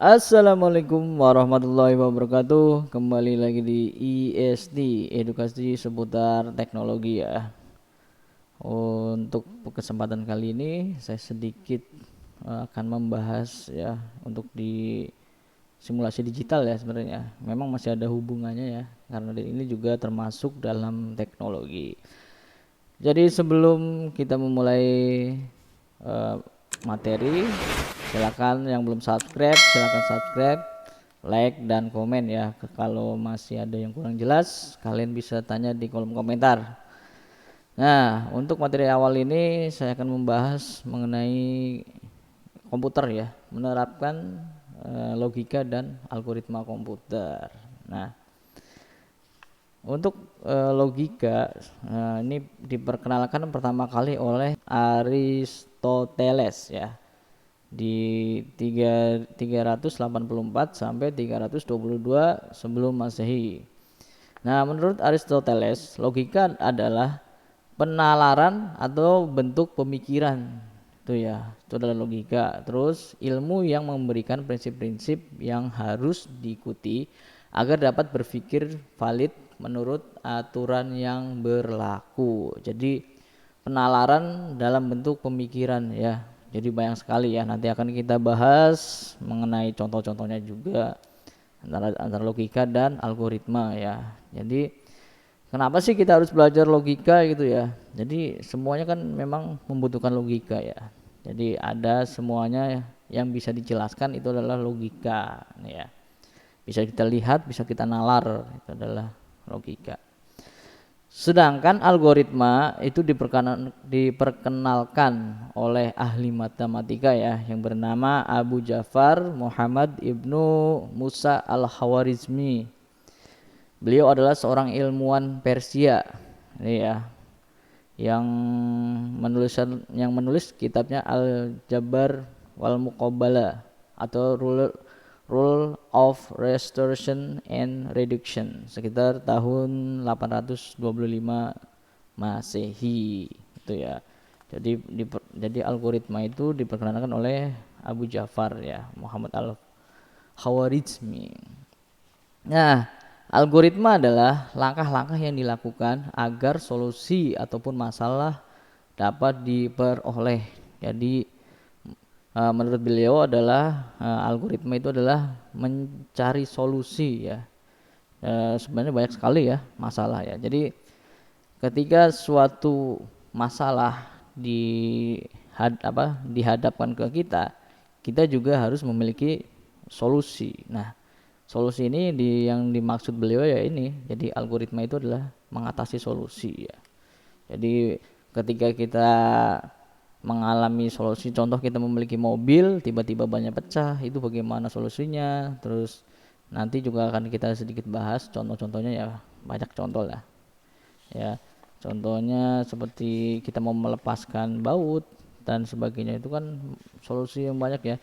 Assalamualaikum warahmatullahi wabarakatuh. Kembali lagi di IST, edukasi seputar teknologi ya. Untuk kesempatan kali ini saya sedikit akan membahas ya untuk di simulasi digital ya sebenarnya. Memang masih ada hubungannya ya karena ini juga termasuk dalam teknologi. Jadi sebelum kita memulai eh, materi, silakan yang belum subscribe silakan subscribe, like dan komen ya. Kalau masih ada yang kurang jelas kalian bisa tanya di kolom komentar. Nah, untuk materi awal ini saya akan membahas mengenai komputer ya, menerapkan logika dan algoritma komputer. Nah, untuk logika ini diperkenalkan pertama kali oleh Aristoteles ya di 384 sampai 322 sebelum Masehi. Nah, menurut Aristoteles, logika adalah penalaran atau bentuk pemikiran. Itu ya, itu adalah logika. Terus ilmu yang memberikan prinsip-prinsip yang harus diikuti agar dapat berpikir valid menurut aturan yang berlaku. Jadi penalaran dalam bentuk pemikiran ya. Jadi banyak sekali ya. Nanti akan kita bahas mengenai contoh-contohnya juga antara logika dan algoritma ya. Jadi kenapa sih kita harus belajar logika gitu ya? Jadi semuanya kan memang membutuhkan logika ya. Jadi ada semuanya yang bisa dijelaskan itu adalah logika ya. Bisa kita lihat, bisa kita nalar, itu adalah logika. Sedangkan algoritma itu diperkenalkan oleh ahli matematika ya yang bernama Abu Ja'far Muhammad ibnu Musa al-Khawarizmi. Beliau adalah seorang ilmuwan Persia ini ya yang menulis kitabnya Al-Jabar wal Muqabala atau Rule of Restoration and Reduction sekitar tahun 825 Masehi itu ya. Jadi algoritma itu diperkenalkan oleh Abu Ja'far ya Muhammad al-Khawarizmi. Nah, algoritma adalah langkah-langkah yang dilakukan agar solusi ataupun masalah dapat diperoleh. Jadi menurut beliau adalah algoritma itu adalah mencari solusi ya. Sebenarnya banyak sekali ya masalah ya. Jadi ketika suatu masalah dihadapkan ke kita, kita juga harus memiliki solusi. Nah, solusi ini yang dimaksud beliau ya ini. Jadi algoritma itu adalah mengatasi solusi ya. Jadi ketika kita mengalami solusi, contoh kita memiliki mobil tiba-tiba banyak pecah, itu bagaimana solusinya. Terus nanti juga akan kita sedikit bahas contoh-contohnya ya, banyak contoh lah ya. Contohnya seperti kita mau melepaskan baut dan sebagainya, itu kan solusi yang banyak ya.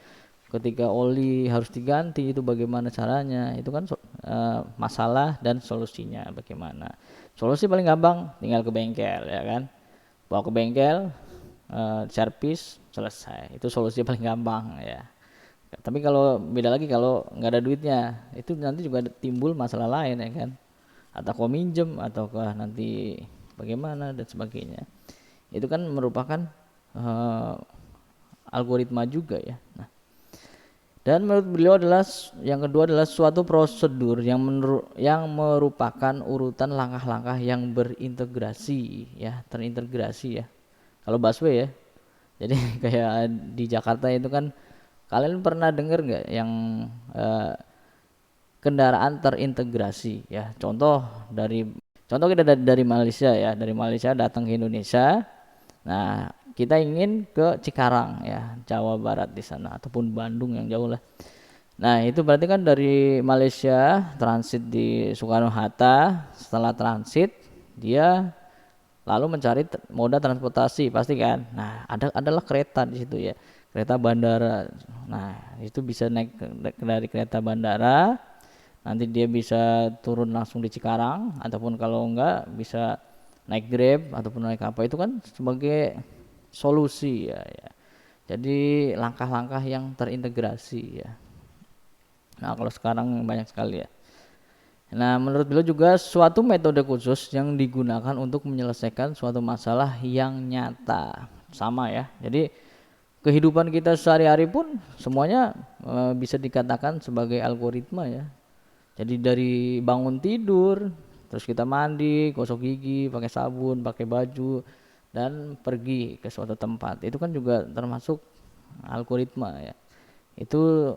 Ketika oli harus diganti itu bagaimana caranya, itu kan masalah dan solusinya bagaimana. Solusi paling gampang tinggal ke bengkel ya kan, bawa ke bengkel, servis, selesai. Itu solusi paling gampang ya. Tapi kalau beda lagi kalau nggak ada duitnya, itu nanti juga timbul masalah lain ya kan. Atau kau minjem ataukah nanti bagaimana dan sebagainya. Itu kan merupakan uh, algoritma juga ya. Nah, dan menurut beliau adalah yang kedua adalah suatu prosedur yang merupakan urutan langkah-langkah yang berintegrasi ya, terintegrasi ya. Kalau busway ya. Jadi kayak di Jakarta itu kan, kalian pernah dengar nggak yang eh, kendaraan terintegrasi ya? Contoh kita dari Malaysia ya, dari Malaysia datang ke Indonesia. Nah, kita ingin ke Cikarang ya, Jawa Barat di sana ataupun Bandung yang jauh lah. Nah, itu berarti kan dari Malaysia transit di Soekarno Hatta. Setelah transit, dia lalu mencari moda transportasi pasti kan. Nah, adalah kereta di situ ya, kereta bandara. Nah, itu bisa naik dari kereta bandara, nanti dia bisa turun langsung di Cikarang ataupun kalau enggak bisa naik Grab ataupun naik apa, itu kan sebagai solusi ya, ya. Jadi langkah-langkah yang terintegrasi ya. Nah, kalau sekarang banyak sekali ya. Nah, menurut beliau juga suatu metode khusus yang digunakan untuk menyelesaikan suatu masalah yang nyata. Sama ya. Jadi kehidupan kita sehari-hari pun semuanya bisa dikatakan sebagai algoritma ya. Jadi dari bangun tidur, terus kita mandi, gosok gigi, pakai sabun, pakai baju, dan pergi ke suatu tempat. Itu kan juga termasuk algoritma ya. Itu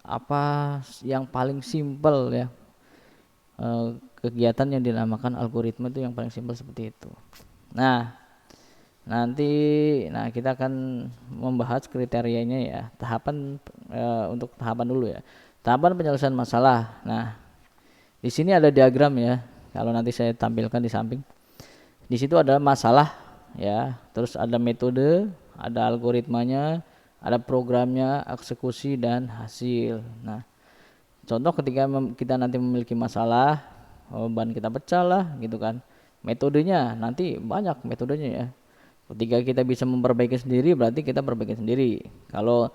apa yang paling simpel ya, kegiatan yang dinamakan algoritma itu yang paling simpel seperti itu. Nah, nanti kita akan membahas kriterianya ya. Tahapan untuk tahapan dulu ya. Tahapan penyelesaian masalah. Nah, di sini ada diagram ya. Kalau nanti saya tampilkan di samping. Di situ ada masalah ya, terus ada metode, ada algoritmanya, ada programnya, eksekusi dan hasil. Nah, contoh ketika kita nanti memiliki masalah, ban kita pecah lah gitu kan. Metodenya nanti banyak metodenya ya. Ketika kita bisa memperbaiki sendiri berarti kita perbaiki sendiri. Kalau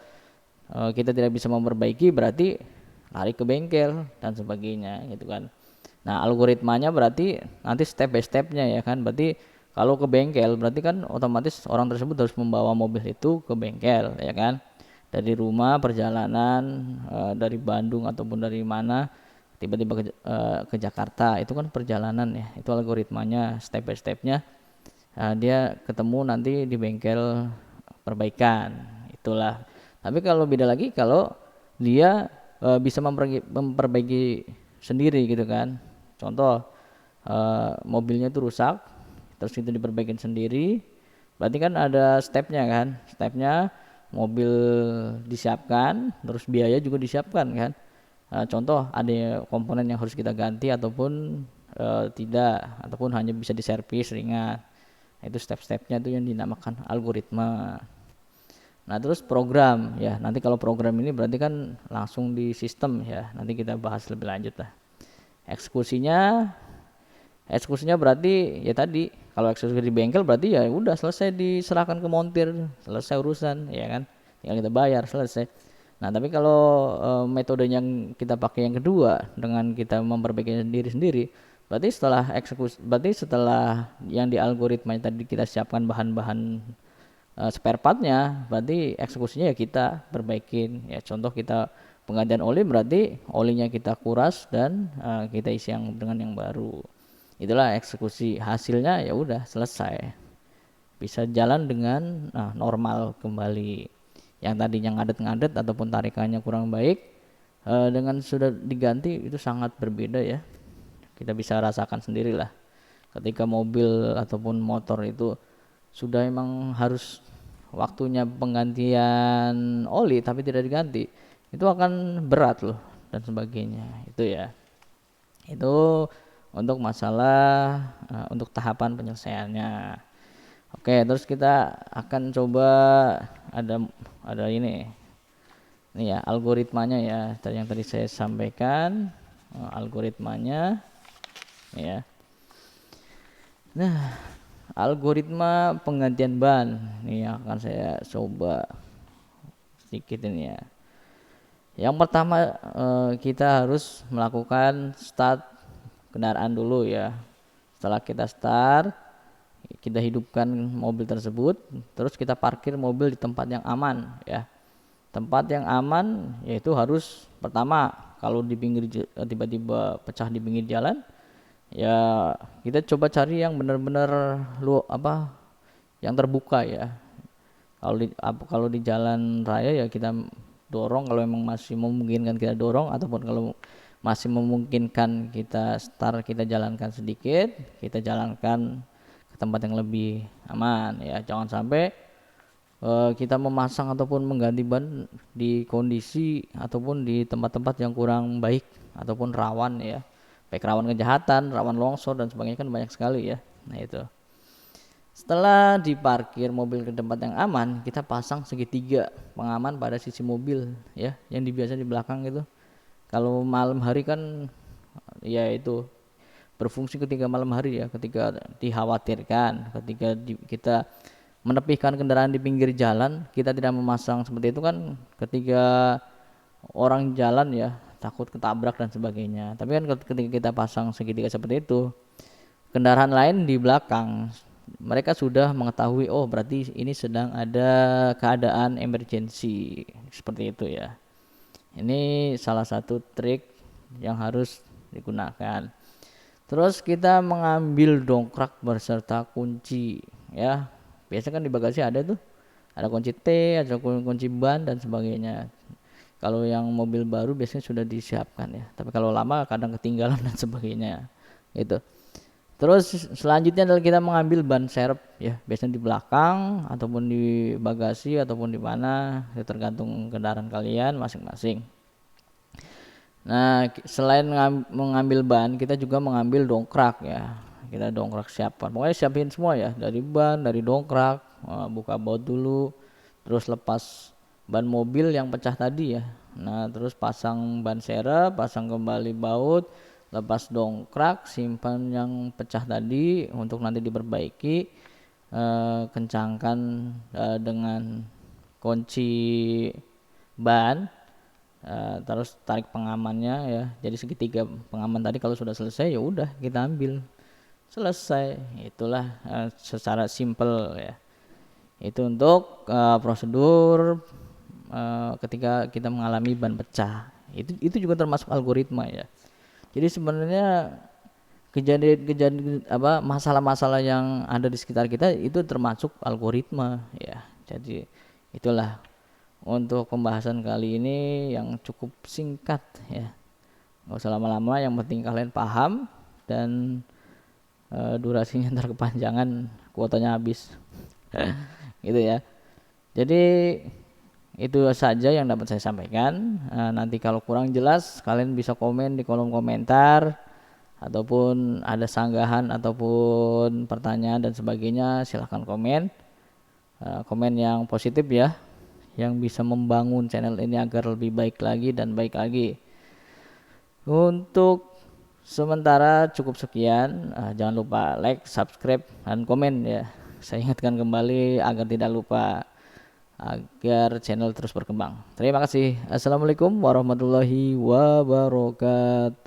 kita tidak bisa memperbaiki berarti lari ke bengkel dan sebagainya gitu kan. Nah, algoritmanya berarti nanti step by stepnya ya kan. Berarti kalau ke bengkel berarti kan otomatis orang tersebut harus membawa mobil itu ke bengkel ya kan. Dari rumah perjalanan dari Bandung ataupun dari mana tiba-tiba ke Jakarta, itu kan perjalanan ya. Itu algoritmanya step by stepnya. Dia ketemu nanti di bengkel perbaikan. Itulah. Tapi kalau beda lagi kalau dia bisa memperbaiki sendiri gitu kan. Contoh mobilnya itu rusak, terus itu diperbaikin sendiri. Berarti kan ada stepnya kan. Stepnya mobil disiapkan, terus biaya juga disiapkan kan. Contoh ada komponen yang harus kita ganti ataupun tidak, ataupun hanya bisa diservis ringan. Itu step-stepnya itu yang dinamakan algoritma. Nah, terus program ya. Nanti kalau program ini berarti kan langsung di sistem ya. Nanti kita bahas lebih lanjut lah. Eksekusinya berarti ya tadi kalau eksekusi di bengkel berarti ya udah selesai diserahkan ke montir, selesai urusan ya kan. Tinggal kita bayar selesai. Nah, tapi kalau metode yang kita pakai yang kedua dengan kita memperbaiki sendiri-sendiri, berarti setelah yang di algoritma yang tadi kita siapkan bahan-bahan spare partnya, berarti eksekusinya ya kita perbaikin ya. Contoh kita penggantian oli berarti olinya kita kuras dan kita isi dengan yang baru. Itulah eksekusi. Hasilnya ya udah selesai, bisa jalan dengan normal kembali. Yang tadinya ngadet-ngadet ataupun tarikannya kurang baik, dengan sudah diganti itu sangat berbeda ya. Kita bisa rasakan sendirilah ketika mobil ataupun motor itu sudah emang harus waktunya penggantian oli tapi tidak diganti, itu akan berat loh dan sebagainya. Itu ya, itu untuk masalah untuk tahapan penyelesaiannya. Oke, terus kita akan coba ada ini ya algoritmanya ya, yang tadi saya sampaikan algoritmanya ya. Nah, algoritma penggantian ban ini yang akan saya coba sedikit ini ya. Yang pertama kita harus melakukan start kendaraan dulu ya. Setelah kita start, kita hidupkan mobil tersebut, terus kita parkir mobil di tempat yang aman ya. Tempat yang aman yaitu harus pertama kalau di pinggir tiba-tiba pecah di pinggir jalan, ya kita coba cari yang benar-benar yang terbuka ya. Kalau di jalan raya ya kita dorong, kalau memang masih memungkinkan kita dorong, ataupun kalau masih memungkinkan kita start, kita jalankan sedikit, kita jalankan ke tempat yang lebih aman ya. Jangan sampai kita memasang ataupun mengganti ban di kondisi ataupun di tempat-tempat yang kurang baik ataupun rawan ya. Baik rawan kejahatan, rawan longsor dan sebagainya kan banyak sekali ya. Nah, itu. Setelah diparkir mobil ke tempat yang aman, kita pasang segitiga pengaman pada sisi mobil ya, yang biasa di belakang itu. Kalau malam hari kan ya itu berfungsi ketika malam hari ya, ketika dikhawatirkan, ketika kita menepihkan kendaraan di pinggir jalan, kita tidak memasang seperti itu kan, ketika orang jalan ya takut ketabrak dan sebagainya. Tapi kan ketika kita pasang segitiga seperti itu, kendaraan lain di belakang mereka sudah mengetahui, oh berarti ini sedang ada keadaan emergency seperti itu ya. Ini salah satu trik yang harus digunakan. Terus kita mengambil dongkrak beserta kunci ya. Biasanya kan di bagasi ada tuh, ada kunci T, ada kunci ban dan sebagainya. Kalau yang mobil baru biasanya sudah disiapkan ya. Tapi kalau lama kadang ketinggalan dan sebagainya. Gitu. Terus selanjutnya adalah kita mengambil ban serep ya, biasanya di belakang ataupun di bagasi ataupun di mana, ya tergantung kendaraan kalian masing-masing. Nah, selain mengambil ban, kita juga mengambil dongkrak ya. Kita dongkrak siapkan. Pokoknya siapin semua ya, dari ban, dari dongkrak, buka baut dulu, terus lepas ban mobil yang pecah tadi ya. Nah, terus pasang ban serep, pasang kembali baut, lepas dongkrak, simpan yang pecah tadi untuk nanti diperbaiki, kencangkan dengan kunci ban, terus tarik pengamannya ya. Jadi segitiga pengaman tadi kalau sudah selesai ya udah kita ambil, selesai. Itulah secara simple ya. Itu untuk prosedur ketika kita mengalami ban pecah. Itu juga termasuk algoritma ya. Jadi sebenarnya kejadian masalah-masalah yang ada di sekitar kita itu termasuk algoritma ya. Jadi itulah untuk pembahasan kali ini yang cukup singkat ya. Nggak usah lama-lama, yang penting kalian paham dan durasinya ntar kepanjangan, kuotanya habis. Gitu ya. Jadi itu saja yang dapat saya sampaikan. Nanti kalau kurang jelas kalian bisa komen di kolom komentar, ataupun ada sanggahan ataupun pertanyaan dan sebagainya, silahkan komen. Komen yang positif ya, yang bisa membangun channel ini agar lebih baik lagi dan baik lagi. Untuk sementara cukup sekian. Jangan lupa like, subscribe, dan komen ya. Saya ingatkan kembali agar tidak lupa, agar channel terus berkembang. Terima kasih. Assalamualaikum warahmatullahi wabarakatuh.